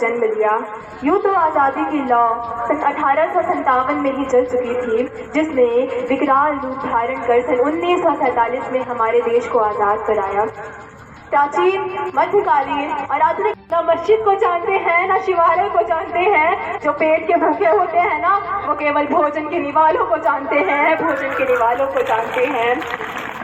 जन्म लिया। यूं तो आज़ादी की लौ सन 1857 में ही चल चुकी थी, जिसने विकराल रूप धारण कर सन 1947 में हमारे देश को आज़ाद कराया। प्राचीन, मध्यकालीन और आधुनिक ना मस्जिद को जानते हैं, ना शिवालय को जानते हैं। जो पेट के भूखे होते हैं ना, वो केवल भोजन के निवालों को जानते हैं, भोजन के निवालों को जानते हैं।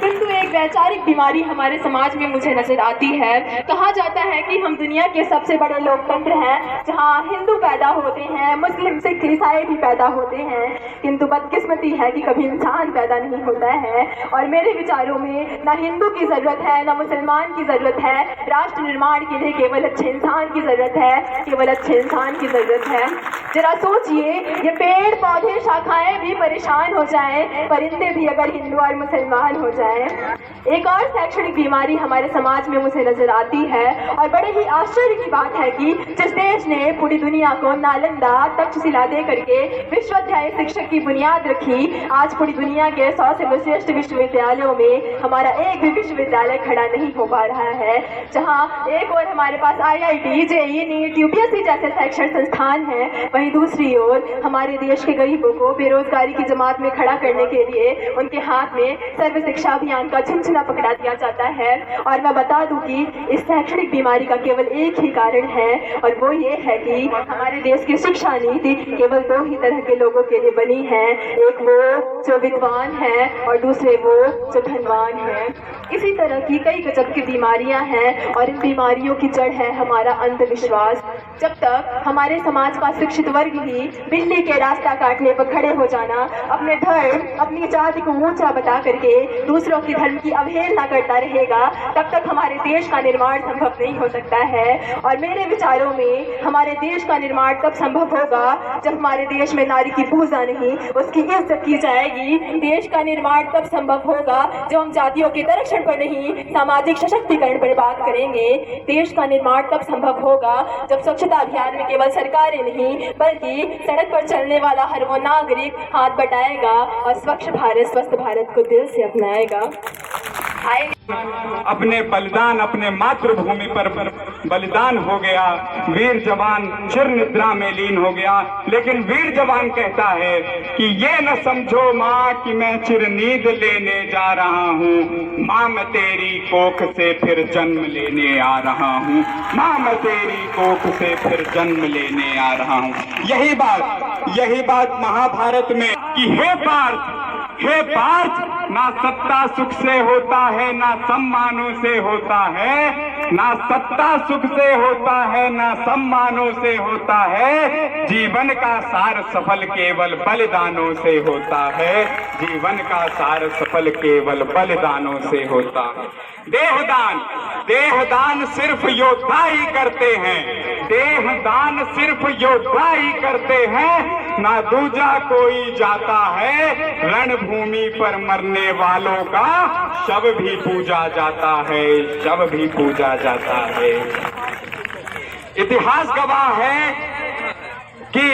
किंतु एक वैचारिक बीमारी हमारे समाज में मुझे नजर आती है। कहा जाता है कि हम दुनिया के सबसे बड़े लोकतंत्र हैं, जहां हिंदू पैदा होते हैं, मुस्लिम, सिख, ईसाई भी पैदा होते हैं, किंतु बदकिस्मती है कि कभी इंसान पैदा नहीं होता है। और मेरे विचारों में न हिंदू की जरूरत है, न मुसलमान की जरूरत है। राष्ट्र निर्माण के लिए केवल अच्छे इंसान की जरूरत है, केवल अच्छे इंसान की जरूरत है। जरा सोचिए, ये पेड़ पौधे शाखाएं भी परेशान हो जाएं, परिंदे भी अगर हिंदू और मुसलमान हो जाएं। एक और शैक्षणिक बीमारी हमारे समाज में मुझे नजर आती है, और बड़े ही आश्चर्य की बात है कि जिस देश ने पूरी दुनिया को नालंदा, तक्षशिला दे करके विश्वविद्यालय शिक्षक की बुनियाद रखी, आज पूरी दुनिया के 100 सर्वश्रेष्ठ विश्वविद्यालयों में हमारा एक भी विश्वविद्यालय खड़ा नहीं हो पा रहा है। जहां एक और हमारे पास IIT, JEE, NEET, UPSC जैसे शैक्षणिक संस्थान हैं, वहीं दूसरी ओर हमारे देश के गरीबों को बेरोजगारी की जमात में खड़ा करने के लिए उनके हाथ में सर्व शिक्षा अभियान का झुनझुना पकड़ा दिया जाता है। और मैं बता दूं कि इस शैक्षणिक बीमारी का केवल एक ही कारण है, और वो ये है कि हमारे देश की शिक्षा नीति केवल 2 ही तरह के लोगों के लिए बनी है, एक वो जो विद्वान है और दूसरे वो जो धनवान है। इसी तरह की कई गजब की बीमारियां हैं, और इन बीमारियों की जड़ है हमारा अंधविश्वास। जब तक हमारे समाज का शिक्षित वर्ग ही बिल्ली के रास्ता काटने पर खड़े हो जाना, अपने धर्म, अपनी जाति को ऊंचा बता करके दूसरों की धर्म की अवहेलना करता रहेगा, तब तक हमारे देश का निर्माण संभव नहीं हो सकता है। और मेरे विचारों में हमारे देश का निर्माण तब संभव होगा जब हमारे देश में नारी की पूजा नहीं, उसकी इज्जत की जाएगी। देश का निर्माण तब संभव होगा जब हम जातियों के संरक्षण पर नहीं, सामाजिक सशक्तिकरण पर बात करेंगे। देश का निर्माण तब संभव होगा जब स्वच्छता अभियान में केवल सरकारें नहीं, बल्कि सड़क पर चलने वाला हर वो नागरिक हाथ बटाएगा और स्वच्छ भारत, स्वस्थ भारत को दिल से अपनाएगा। अपने बलिदान, अपने मातृभूमि पर बलिदान हो गया, वीर जवान चिर निद्रा में लीन हो गया। लेकिन वीर जवान कहता है कि ये न समझो माँ कि मैं चिर नींद लेने जा रहा हूँ, माँ मैं तेरी कोख से फिर जन्म लेने आ रहा हूँ, माँ मैं तेरी कोख से फिर जन्म लेने आ रहा हूँ। यही बात महाभारत में कि हे पार्थ, ना सत्ता सुख से होता है, ना सम्मानों से होता है, ना सत्ता सुख से होता है, ना सम्मानों से होता है। जीवन का सार सफल केवल बलिदानों से होता है, जीवन का सार सफल केवल बलिदानों से होता है। देहदान सिर्फ योद्धा ही करते हैं, देहदान सिर्फ योद्धा ही करते हैं, ना दूजा कोई जाता है। रणभूमि पर मरने वालों का शव भी पूजा जाता है, शव भी पूजा जाता है। इतिहास गवाह है कि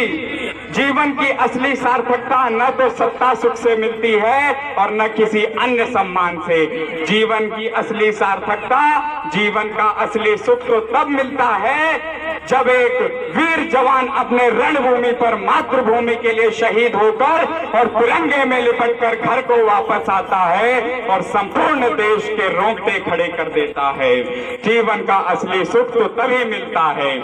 जीवन की असली सार्थकता न तो सत्ता सुख से मिलती है और न किसी अन्य सम्मान से। जीवन की असली सार्थकता, जीवन का असली सुख तो तब मिलता है जब एक वीर जवान अपने रणभूमि पर मातृभूमि के लिए शहीद होकर और तिरंगे में लिपटकर घर को वापस आता है और संपूर्ण देश के रोंगटे खड़े कर देता है। जीवन का असली सुख तो तभी मिलता है